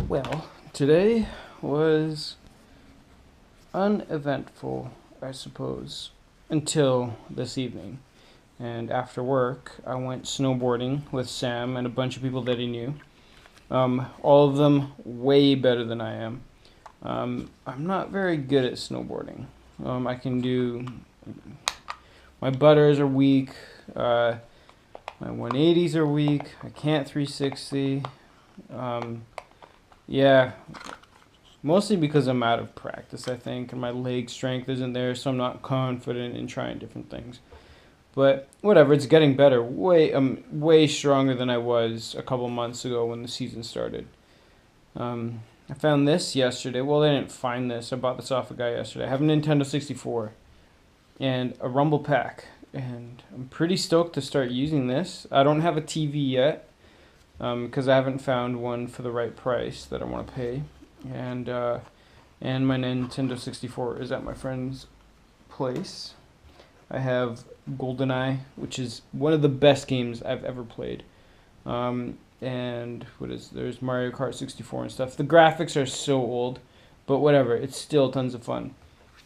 Well, today was uneventful, I suppose, until this evening. And after work, I went snowboarding with Sam and a bunch of people that he knew. All of them way better than I am. I'm not very good at snowboarding. I can do. My butters are weak. My 180s are weak. I can't 360. Yeah, mostly because I'm out of practice, I think, and my leg strength isn't there, so I'm not confident in trying different things. But whatever, it's getting better. Way stronger than I was a couple months ago when the season started. I found this yesterday. Well, I didn't find this. I bought this off a guy yesterday. I have a Nintendo 64 and a Rumble Pack, and I'm pretty stoked to start using this. I don't have a TV yet because I haven't found one for the right price that I want to pay, and my Nintendo 64 is at my friend's place. I have GoldenEye, which is one of the best games I've ever played. And there's Mario Kart 64 and stuff. The graphics are so old, but whatever, it's still tons of fun.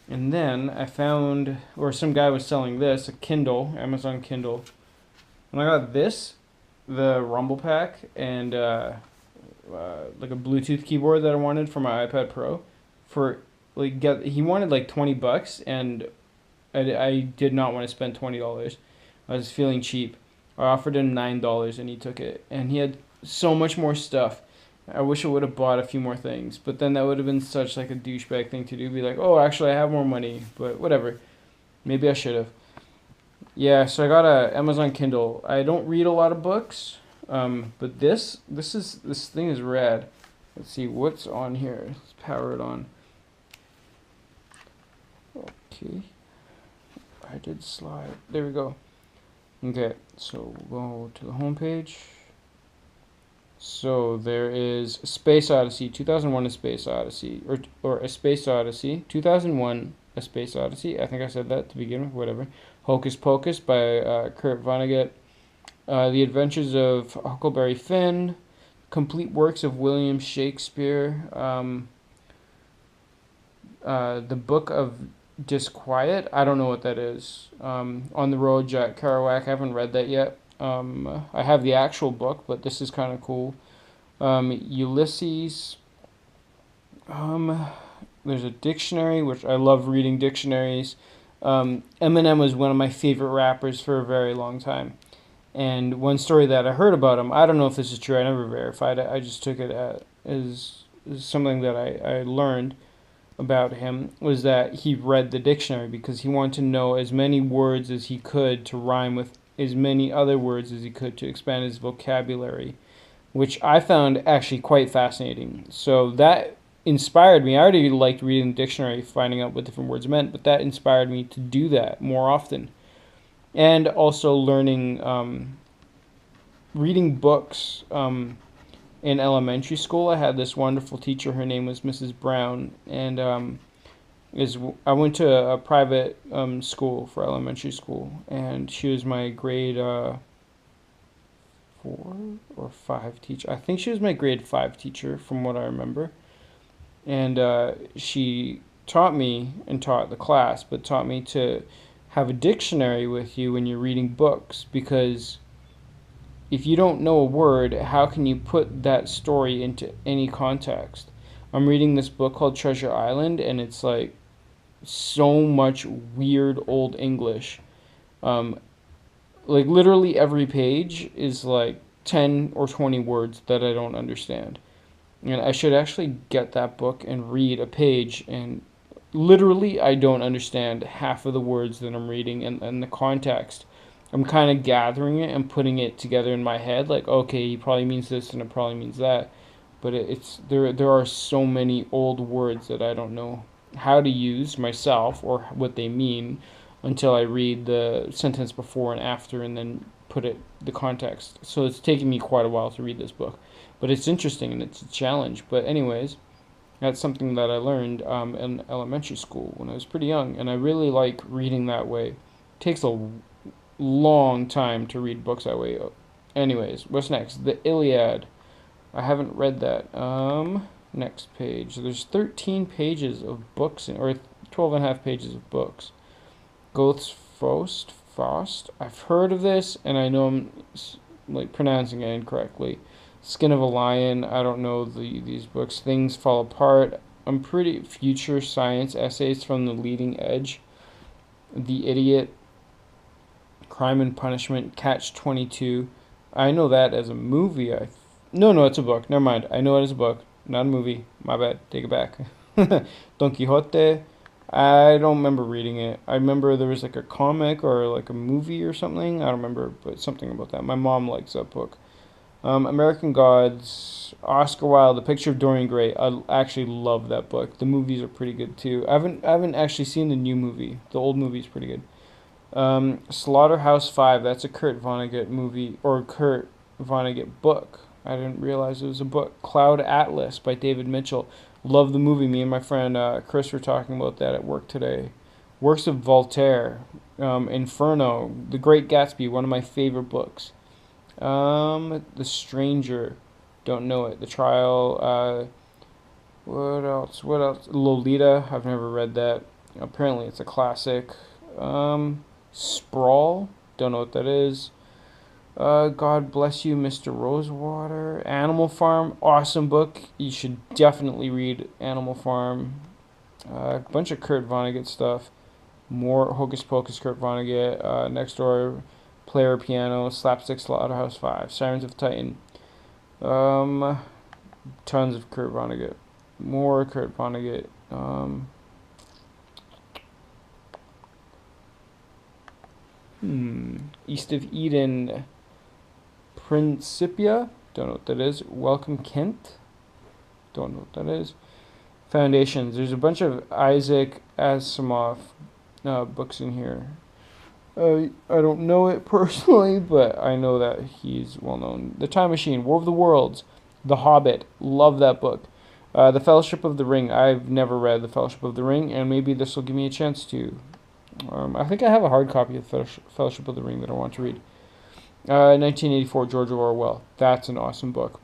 And then I found, or some guy was selling this, a Kindle, Amazon Kindle. And I got this, the Rumble Pack, and like a Bluetooth keyboard that I wanted for my iPad Pro. He wanted like $20, and I did not want to spend $20. I was feeling cheap. I offered him $9 and he took it. And he had so much more stuff. I wish I would have bought a few more things, but then that would have been such like a douchebag thing to do. Be like, oh, actually, I have more money, but whatever. Maybe I should have. Yeah, so I got a Amazon Kindle. I don't read a lot of books, but this thing is rad. Let's see what's on here. Let's power it on. Okay. I did slide. There we go. Okay, so we'll go to the home page. So there is Space Odyssey, 2001: A Space Odyssey, or A Space Odyssey, 2001: A Space Odyssey. I think I said that to begin with. Whatever. Hocus Pocus by Kurt Vonnegut. The Adventures of Huckleberry Finn. Complete works of William Shakespeare. The Book of Disquiet. I don't know what that is. On the Road, Jack Kerouac. I haven't read that yet. I have the actual book, but this is kind of cool. Ulysses. There's a dictionary, which I love reading dictionaries. Eminem was one of my favorite rappers for a very long time. And one story that I heard about him, I don't know if this is true, I never verified it, I just took it as something that I learned about him, was that he read the dictionary because he wanted to know as many words as he could to rhyme with as many other words as he could to expand his vocabulary, which I found actually quite fascinating. So that inspired me. I already liked reading the dictionary, finding out what different words meant, but that inspired me to do that more often. And also learning, reading books. In elementary school, I had this wonderful teacher. Her name was Mrs. Brown, and I went to a private school for elementary school, and she was my grade 4 or 5 teacher. I think she was my grade 5 teacher, from what I remember. And she taught me and taught the class, but taught me to have a dictionary with you when you're reading books, because if you don't know a word, how can you put that story into any context? I'm reading this book called Treasure Island, and it's like so much weird old English. Like literally every page is like 10 or 20 words that I don't understand. And I should actually get that book and read a page, and literally I don't understand half of the words that I'm reading and the context. I'm kind of gathering it and putting it together in my head, like, okay, he probably means this and it probably means that. But there are so many old words that I don't know how to use myself or what they mean until I read the sentence before and after and then put the context. So it's taken me quite a while to read this book. But it's interesting and it's a challenge. But anyways, that's something that I learned in elementary school when I was pretty young, and I really like reading that way. It takes a long time to read books that way. Anyways, what's next? The Iliad. I haven't read that. Next page. There's 13 pages of books, or 12 and a half pages of books. Goeth's Faust. I've heard of this, and I know I'm like pronouncing it incorrectly. Skin of a Lion. I don't know these books. Things Fall Apart. I'm pretty future science essays from the leading edge. The Idiot. Crime and Punishment. Catch 22. I know that as a movie. No, it's a book. Never mind. I know it as a book, not a movie. My bad. Take it back. Don Quixote. I don't remember reading it. I remember there was like a comic or like a movie or something. I don't remember, but something about that. My mom likes that book. American Gods, Oscar Wilde, The Picture of Dorian Gray. I actually love that book. The movies are pretty good too. I haven't actually seen the new movie. The old movie is pretty good. Slaughterhouse-Five. That's a Kurt Vonnegut movie or Kurt Vonnegut book. I didn't realize it was a book. Cloud Atlas by David Mitchell. Love the movie. Me and my friend Chris were talking about that at work today. Works of Voltaire. Inferno. The Great Gatsby. One of my favorite books. The Stranger. Don't know it. The Trial. What else? Lolita. I've never read that. Apparently it's a classic. Sprawl. Don't know what that is. God Bless You, Mr. Rosewater. Animal Farm, awesome book. You should definitely read Animal Farm. A bunch of Kurt Vonnegut stuff. More Hocus Pocus, Kurt Vonnegut. Next Door, Player Piano, Slapstick Slaughterhouse-Five, Sirens of Titan. Tons of Kurt Vonnegut. More Kurt Vonnegut. East of Eden. Principia, don't know what that is. Welcome Kent, don't know what that is. Foundations, there's a bunch of Isaac Asimov books in here. I don't know it personally, but I know that he's well known. The Time Machine, War of the Worlds, The Hobbit, love that book. The Fellowship of the Ring, I've never read The Fellowship of the Ring, and maybe this will give me a chance to. I think I have a hard copy of Fellowship of the Ring that I want to read. 1984, George Orwell. That's an awesome book.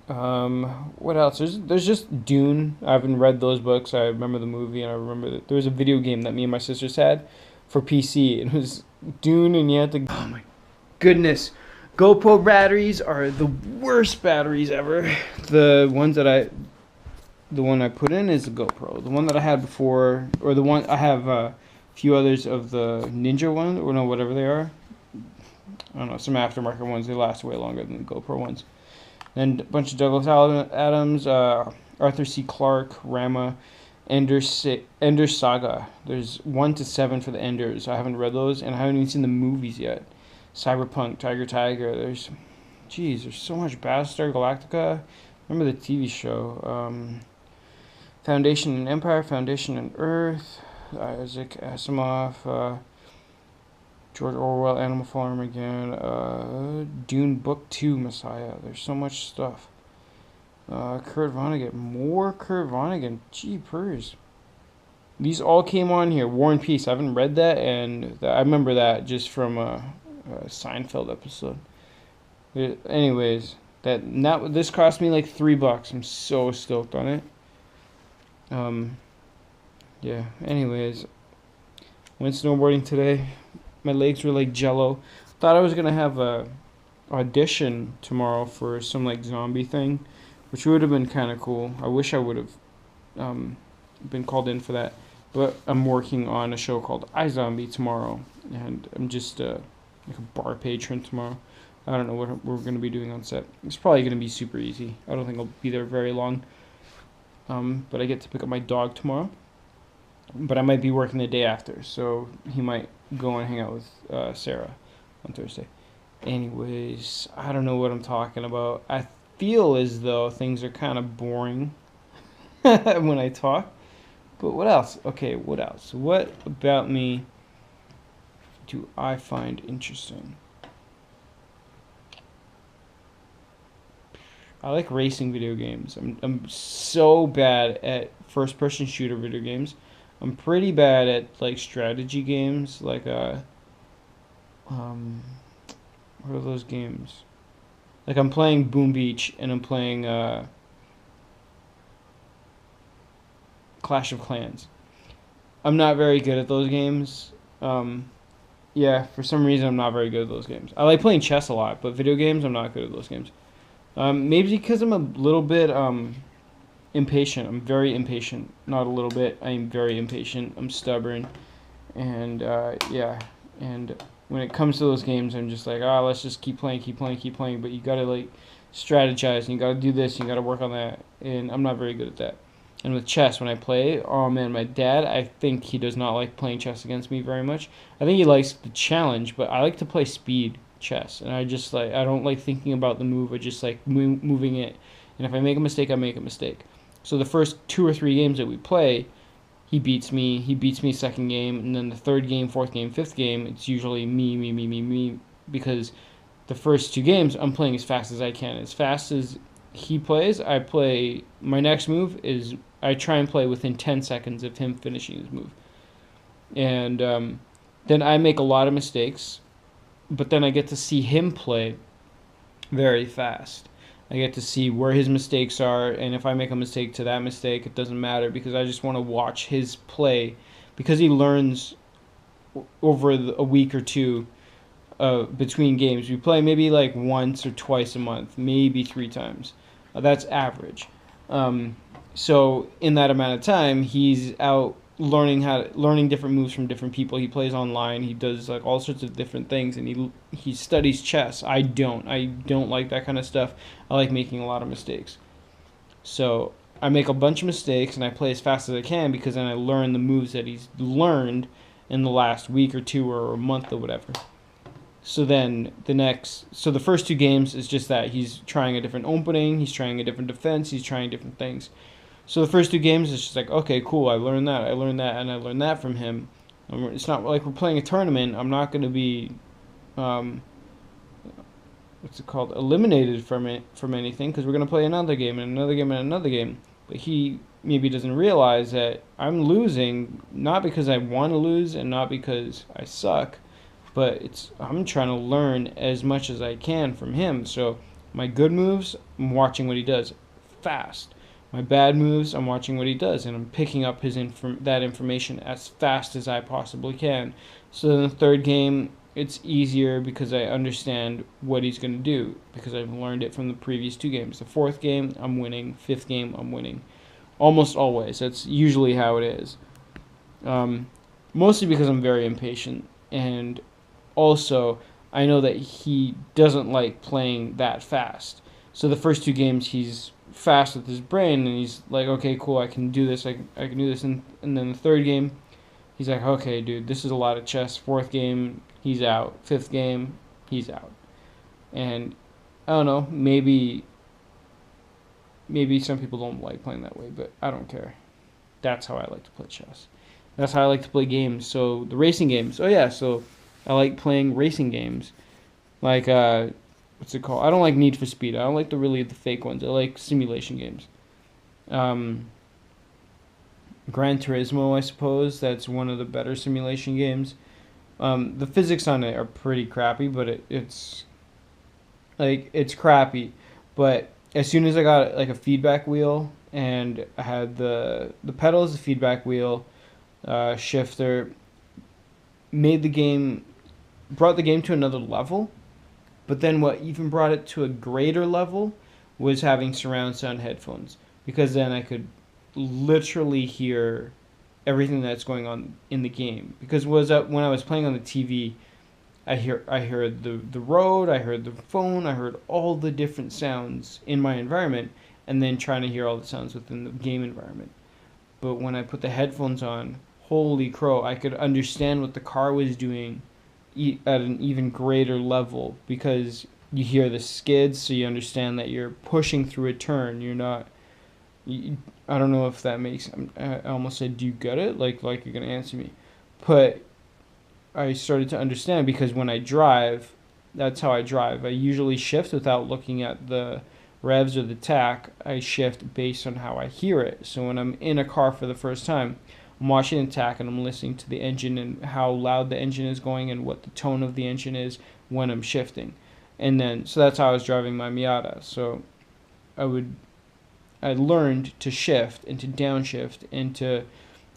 What else? There's just Dune. I haven't read those books. I remember the movie, and I remember that there was a video game that me and my sisters had for PC. It was Dune, and you had to. Oh my goodness. GoPro batteries are the worst batteries ever. The one I put in is the GoPro. The one that I had before, or the one I have a few others of the Ninja one, or no, whatever they are. I don't know, some aftermarket ones. They last way longer than the GoPro ones. And a bunch of Douglas Adams, Arthur C. Clarke, Rama, Ender Saga. There's 1 to 7 for the Enders. I haven't read those, and I haven't even seen the movies yet. Cyberpunk, Tiger. There's so much. Battlestar Galactica. Remember the TV show. Foundation and Empire, Foundation and Earth, Isaac Asimov, George Orwell, Animal Farm again, Dune Book 2, Messiah. There's so much stuff. Kurt Vonnegut. More Kurt Vonnegut. Jeepers. These all came on here. War and Peace. I haven't read that, and I remember that just from a Seinfeld episode. Anyways, this cost me like $3. I'm so stoked on it. Yeah. Anyways, went snowboarding today. My legs were like jello. Thought I was gonna have a audition tomorrow for some like zombie thing, which would have been kind of cool. I wish I would have been called in for that. But I'm working on a show called iZombie tomorrow, and I'm just like a bar patron tomorrow. I don't know what we're gonna be doing on set. It's probably gonna be super easy. I don't think I'll be there very long. But I get to pick up my dog tomorrow. But I might be working the day after, so he might go and hang out with Sarah on Thursday. Anyways, I don't know what I'm talking about. I feel as though things are kind of boring when I talk. But what else? Okay, what else? What about me do I find interesting? I like racing video games. I'm so bad at first-person shooter video games. I'm pretty bad at like strategy games, like what are those games? Like I'm playing Boom Beach and I'm playing Clash of Clans. I'm not very good at those games. Um, yeah, for some reason I'm not very good at those games. I like playing chess a lot, but video games I'm not good at those games. Maybe because I'm a little bit impatient. I'm very impatient. Not a little bit. I'm very impatient. I'm stubborn, and yeah. And when it comes to those games, I'm just like, oh, let's just keep playing, keep playing, keep playing. But you gotta like strategize, and you gotta do this, and you gotta work on that. And I'm not very good at that. And with chess, when I play, oh man, my dad, I think he does not like playing chess against me very much. I think he likes the challenge, but I like to play speed chess, and I just like I don't like thinking about the move. I just like moving it, and if I make a mistake, I make a mistake. So the first 2 or 3 games that we play, he beats me. He beats me second game, and then the third game, fourth game, fifth game, it's usually me, because the first 2 games I'm playing as fast as I can. As fast as he plays, I play. My next move is I try and play within 10 seconds of him finishing his move, and then I make a lot of mistakes, but then I get to see him play very fast. I get to see where his mistakes are, and if I make a mistake to that mistake, it doesn't matter because I just want to watch his play because he learns over a week or two between games. We play maybe like once or twice a month, maybe 3 times. That's average. Um, so in that amount of time, he's out learning different moves from different people. He plays online. He does like all sorts of different things, and he studies chess. I don't. I don't like that kind of stuff. I like making a lot of mistakes. So I make a bunch of mistakes, and I play as fast as I can because then I learn the moves that he's learned in the last week or two or a month or whatever. So then so the first 2 games is just that he's trying a different opening, he's trying a different defense, he's trying different things. So the first 2 games is just like, okay, cool, I learned that, and I learned that from him. It's not like we're playing a tournament. I'm not going to be, um, what's it called, eliminated from anything because we're going to play another game and another game and another game. But he maybe doesn't realize that I'm losing not because I want to lose and not because I suck, but I'm trying to learn as much as I can from him. So my good moves, I'm watching what he does fast. My bad moves, I'm watching what he does, and I'm picking up that information as fast as I possibly can. So in the third game, it's easier because I understand what he's going to do because I've learned it from the previous 2 games. The fourth game, I'm winning. Fifth game, I'm winning. Almost always. That's usually how it is. Mostly because I'm very impatient, and also I know that he doesn't like playing that fast. So the first 2 games, he's fast with his brain, and he's like, okay, cool, I can do this, I can do this. And then the third game, he's like, okay, dude, this is a lot of chess. Fourth game, he's out. Fifth game, he's out. And I don't know, maybe some people don't like playing that way, but I don't care. That's how I like to play chess. That's how I like to play games. So the racing games. Oh yeah, so I like playing racing games. Like what's it called? I don't like Need for Speed. I don't like the fake ones. I like simulation games. Um, Gran Turismo, I suppose that's one of the better simulation games. The physics on it are pretty crappy, but it's crappy. But as soon as I got like a feedback wheel and I had the pedals, the feedback wheel, shifter, made the game brought the game to another level. But then what even brought it to a greater level was having surround sound headphones because then I could literally hear everything that's going on in the game. Because when I was playing on the TV, I heard the road, I heard the phone, I heard all the different sounds in my environment, and then trying to hear all the sounds within the game environment. But when I put the headphones on, holy crow, I could understand what the car was doing at an even greater level because you hear the skids, so you understand that you're pushing through a turn. You're not. I don't know if that makes. I almost said, "Do you get it?" Like you're gonna answer me, but I started to understand because when I drive, that's how I drive. I usually shift without looking at the revs or the tach. I shift based on how I hear it. So when I'm in a car for the first time, I'm watching the tach and I'm listening to the engine and how loud the engine is going and what the tone of the engine is when I'm shifting. And then, so that's how I was driving my Miata. So I would, I learned to shift and to downshift and to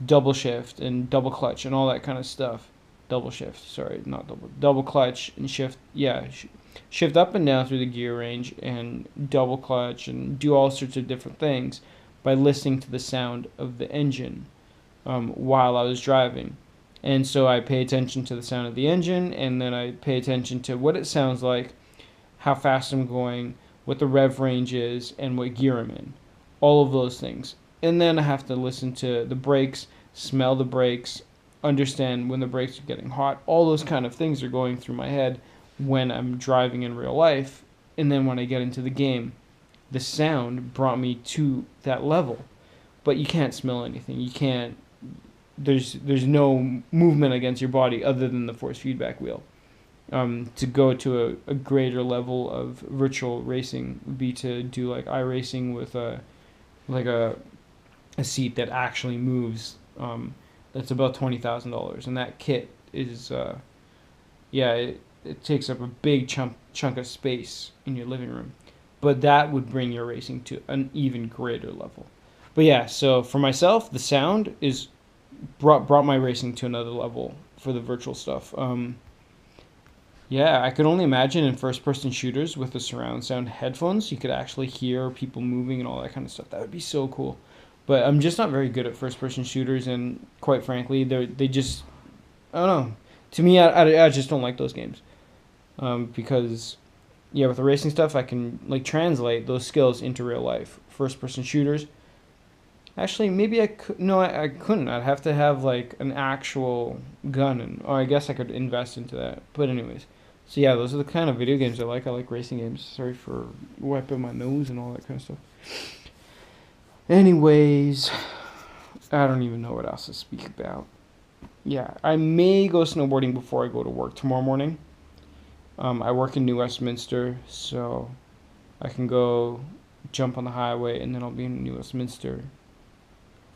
double shift and double clutch and all that kind of stuff. Double shift, sorry, not double clutch and shift. Yeah, shift up and down through the gear range and double clutch and do all sorts of different things by listening to the sound of the engine while I was driving. And so I pay attention to the sound of the engine, and then I pay attention to what it sounds like, how fast I'm going, what the rev range is, and what gear I'm in. All of those things. And then I have to listen to the brakes, smell the brakes, understand when the brakes are getting hot. All those kind of things are going through my head when I'm driving in real life. And then when I get into the game, the sound brought me to that level. But you can't smell anything. You can't. There's no movement against your body other than the force feedback wheel. To go to a greater level of virtual racing would be to do like iRacing with a seat that actually moves. That's about $20,000, and that kit is it takes up a big chunk of space in your living room. But that would bring your racing to an even greater level. But yeah, so for myself, the sound is brought my racing to another level for the virtual stuff. Yeah, I could only imagine in first-person shooters with the surround sound headphones, you could actually hear people moving and all that kind of stuff. That would be so cool. But I'm just not very good at first-person shooters, and quite frankly, they just, I don't know. To me, I just don't like those games. Because, yeah, with the racing stuff, I can like translate those skills into real life. First-person shooters, actually, maybe I could. No, I couldn't. I'd have to have like an actual gun, or I guess I could invest into that. But anyways, so yeah, those are the kind of video games I like. I like racing games. Sorry for wiping my nose and all that kind of stuff. Anyways, I don't even know what else to speak about. Yeah, I may go snowboarding before I go to work tomorrow morning. I work in New Westminster, so I can go jump on the highway, and then I'll be in New Westminster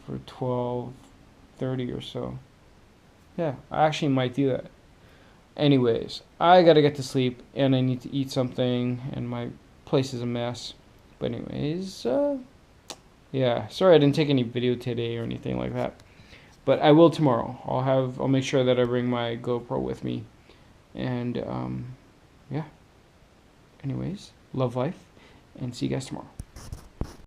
for 12:30 or so. Yeah, I actually might do that. Anyways, I gotta get to sleep, and I need to eat something, and my place is a mess. But anyways, yeah, sorry I didn't take any video today or anything like that. But I will tomorrow. I'll make sure that I bring my GoPro with me. And yeah. Anyways, love life, and see you guys tomorrow.